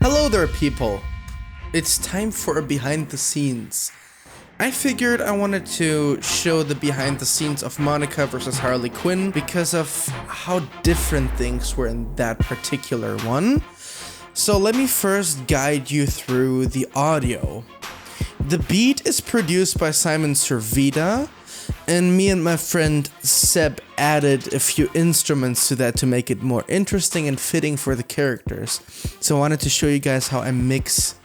Hello there, people. It's time for a behind the scenes. I figured I wanted to show the behind the scenes of Monika versus Harley Quinn because of how different things were in that particular one. So let me first guide you through the audio. The beat is produced by Servida, and me and my friend Seb added a few instruments to that to make it more interesting and fitting for the characters. So I wanted to show you guys how I mix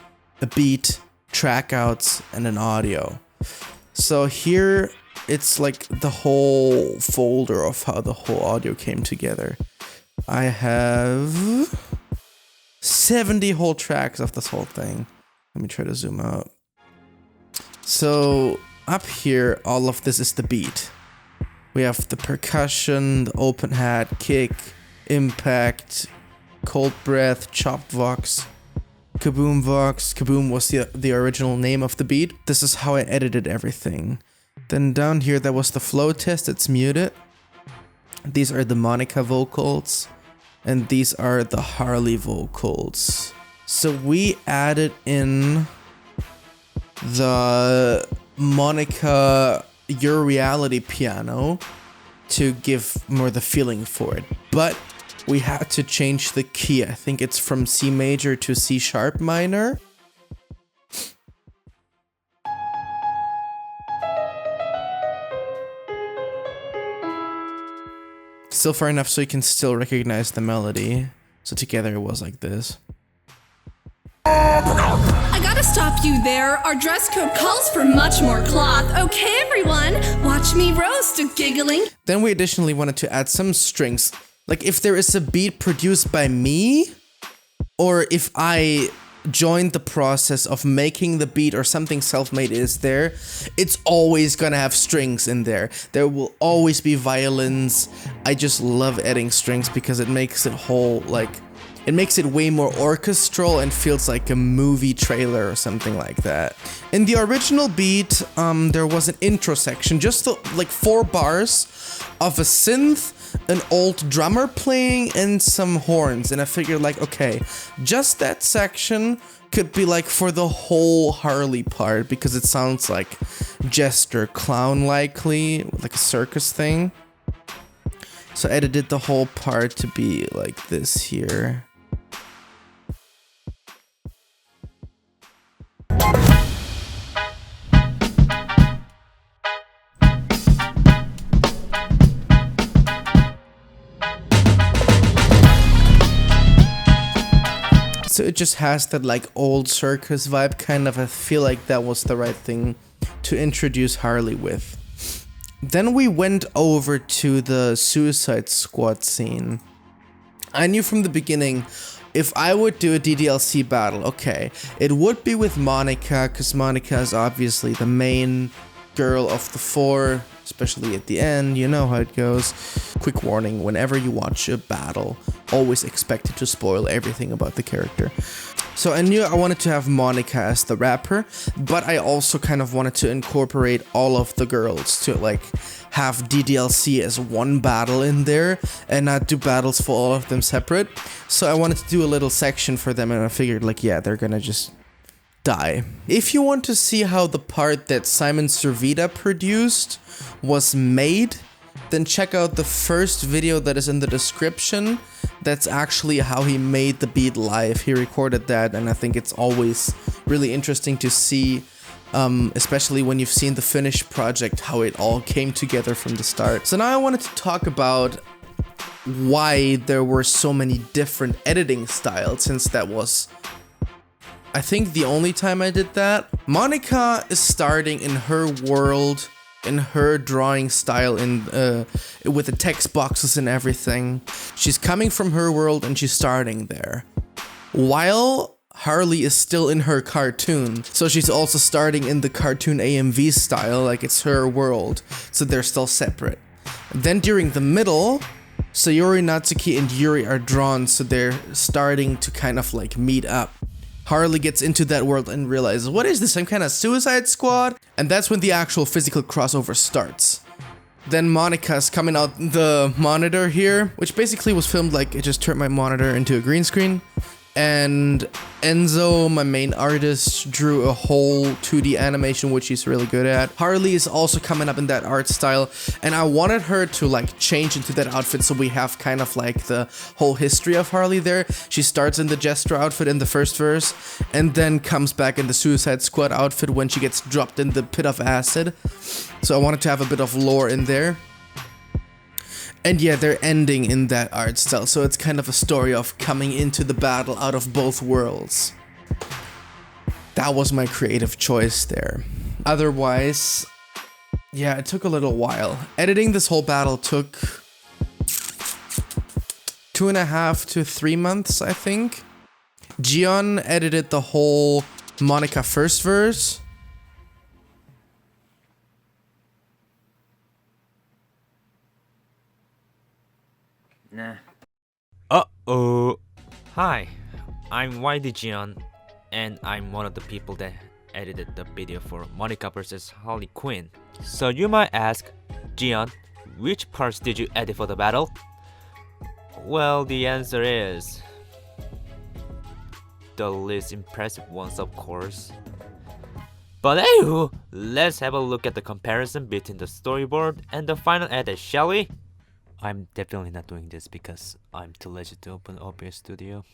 a beat, track outs, and an audio. So here it's like the whole folder of how the whole audio came together. I have 70 whole tracks of this whole thing. Let me try to zoom out. So up here, all of this is the beat. We have the percussion, the open hat, kick, impact, cold breath, chop vox, kaboom vox. Kaboom was the original name of the beat. This is how I edited everything. Then down here, that was the flow test. It's muted. These are the Monika vocals, and these are the Harley vocals. So we added in the Monika Your Reality piano to give more the feeling for it, but we had to change the key. I think it's from C major to C sharp minor. Still far enough so you can still recognize the melody. So together it was like this. I gotta stop you there. Our dress code calls for much more cloth. Okay, everyone, watch me roast a giggling. Then we additionally wanted to add some strings. Like if there is a beat produced by me, or if I joined the process of making the beat or something self-made is there, it's always gonna have strings in there. There will always be violins. I just love adding strings because it makes it whole, like, it makes it way more orchestral and feels like a movie trailer or something like that. In the original beat, there was an intro section, just like 4 bars of a synth, an old drummer playing, and some horns. And I figured like, okay, just that section could be like for the whole Harley part because it sounds like jester, clown likely, like a circus thing. So I edited the whole part to be like this here. So it just has that like old circus vibe kind of. I feel like that was the right thing to introduce Harley with. Then we went over to the Suicide Squad scene. I knew from the beginning if I would do a DDLC battle, okay, it would be with Monika, because Monika is obviously the main girl of the 4, especially at the end, you know how it goes. Quick warning, whenever you watch a battle, always expect it to spoil everything about the character. So I knew I wanted to have Monika as the rapper, but I also kind of wanted to incorporate all of the girls to like have DDLC as one battle in there and not do battles for all of them separate. So I wanted to do a little section for them, and I figured like, yeah, they're gonna just die. If you want to see how the part that Servida produced was made, then check out the first video that is in the description. That's actually how he made the beat live. He recorded that, and I think it's always really interesting to see, especially when you've seen the finished project, how it all came together from the start. So now I wanted to talk about why there were so many different editing styles, since that was, I think, the only time I did that. Monika is starting in her world, in her drawing style, with the text boxes and everything. She's coming from her world and she's starting there. While Harley is still in her cartoon, so she's also starting in the cartoon AMV style, like it's her world, so they're still separate. Then during the middle, Sayori, Natsuki, and Yuri are drawn, so they're starting to kind of like meet up. Harley gets into that world and realizes, what is this, some kind of Suicide Squad? And that's when the actual physical crossover starts. Then Monika's coming out the monitor here, which basically was filmed like, it just turned my monitor into a green screen. And Enzo, my main artist, drew a whole 2D animation, which he's really good at. Harley is also coming up in that art style, and I wanted her to like change into that outfit so we have kind of like the whole history of Harley there. She starts in the Jester outfit in the first verse, and then comes back in the Suicide Squad outfit when she gets dropped in the pit of acid. So I wanted to have a bit of lore in there. And yeah, they're ending in that art style, so it's kind of a story of coming into the battle out of both worlds. That was my creative choice there. Otherwise, yeah, it took a little while. Editing this whole battle took 2.5 to 3 months, I think. Geon edited the whole Monika first verse. Nah. Uh-oh. Hi, I'm YDGeon, and I'm one of the people that edited the video for Monika vs. Harley Quinn. So you might ask, Geon, which parts did you edit for the battle? Well, the answer is the least impressive ones, of course. But anywho, let's have a look at the comparison between the storyboard and the final edit, shall we? I'm definitely not doing this because I'm too lazy to open OBS Studio.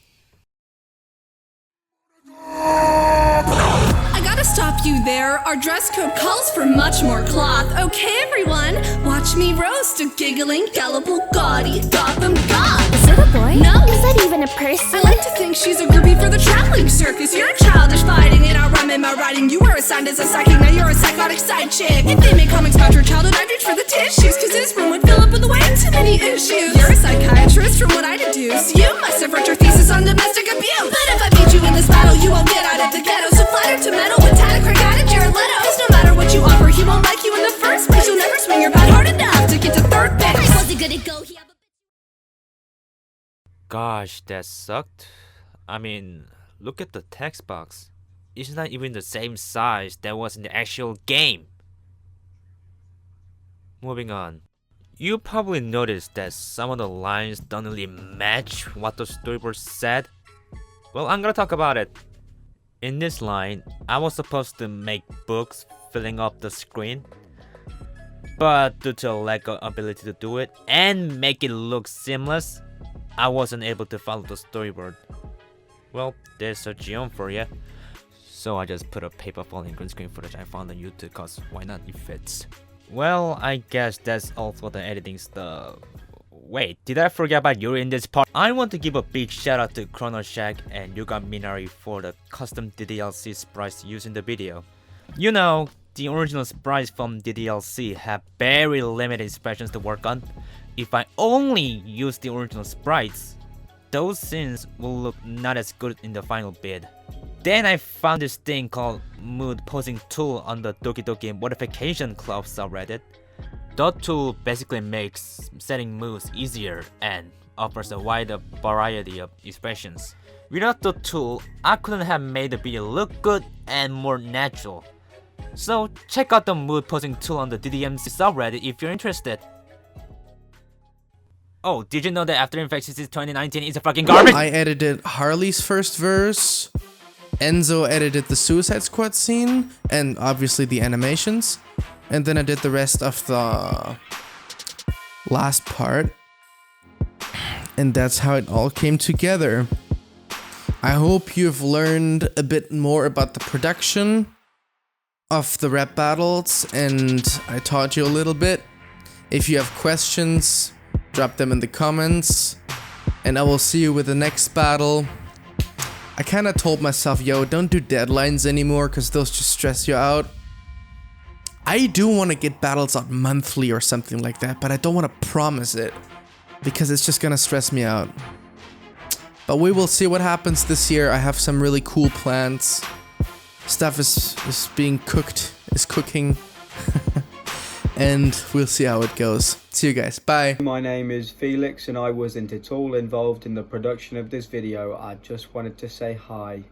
I gotta stop you there. Our dress code calls for much more cloth. Okay, everyone, watch me roast a giggling, gullible, gaudy Gotham god. Is that a boy? No. Is that even a person? I like to think she's a groupie for the traveling circus. You're childish fighting in our rhyme and my writing. You were assigned as a psychic, now you're a psychotic side chick. If they make comics about your childhood, I'd reach for the tissues, cause this room would fill up with way too many issues. You're a psychiatrist from what I deduce. You must have wrote your thesis on domestic abuse. But if I beat you in this battle, you won't get out of the ghetto. So flatter to metal with Tantacraig out of Jared Leto. Cause no matter what you offer, he won't like you in the first place. You'll never swing your bat hard enough to get to third base. Was it gonna go? Gosh, that sucked. I mean, look at the text box. It's not even the same size that was in the actual game. Moving on. You probably noticed that some of the lines don't really match what the storyboard said. Well, I'm gonna talk about it. In this line, I was supposed to make books filling up the screen, but due to a lack of ability to do it and make it look seamless, I wasn't able to follow the storyboard. Well, there's a Geon for ya. So I just put a paper falling green screen footage I found on YouTube, cause why not, it fits. Well, I guess that's all for the editing stuff. Wait, did I forget about Yuri in this part? I want to give a big shout out to Chrono Shack and Yuga Minari for the custom DDLC sprites used in the video. You know, the original sprites from DDLC have very limited expressions to work on. If I only use the original sprites, those scenes will look not as good in the final bid. Then I found this thing called Mood Posing Tool on the Doki Doki Modification Club subreddit. The tool basically makes setting moods easier and offers a wider variety of expressions. Without the tool, I couldn't have made the video look good and more natural. So check out the mood posing tool on the DDMC subreddit if you're interested. Oh, did you know that After Effects 2019 is a fucking garbage? I edited Harley's first verse. Enzo edited the Suicide Squad scene and obviously the animations. And then I did the rest of the last part. And that's how it all came together. I hope you've learned a bit more about the production of the rap battles, and I taught you a little bit. If you have questions, drop them in the comments, and I will see you with the next battle. I kinda told myself, yo, don't do deadlines anymore, cause those just stress you out. I do want to get battles out monthly or something like that, but I don't want to promise it, because it's just gonna stress me out. But we will see what happens this year. I have some really cool plans. Stuff is being cooked, is cooking. And we'll see how it goes. See you guys, bye. My name is Felix and I wasn't at all involved in the production of this video. I just wanted to say hi.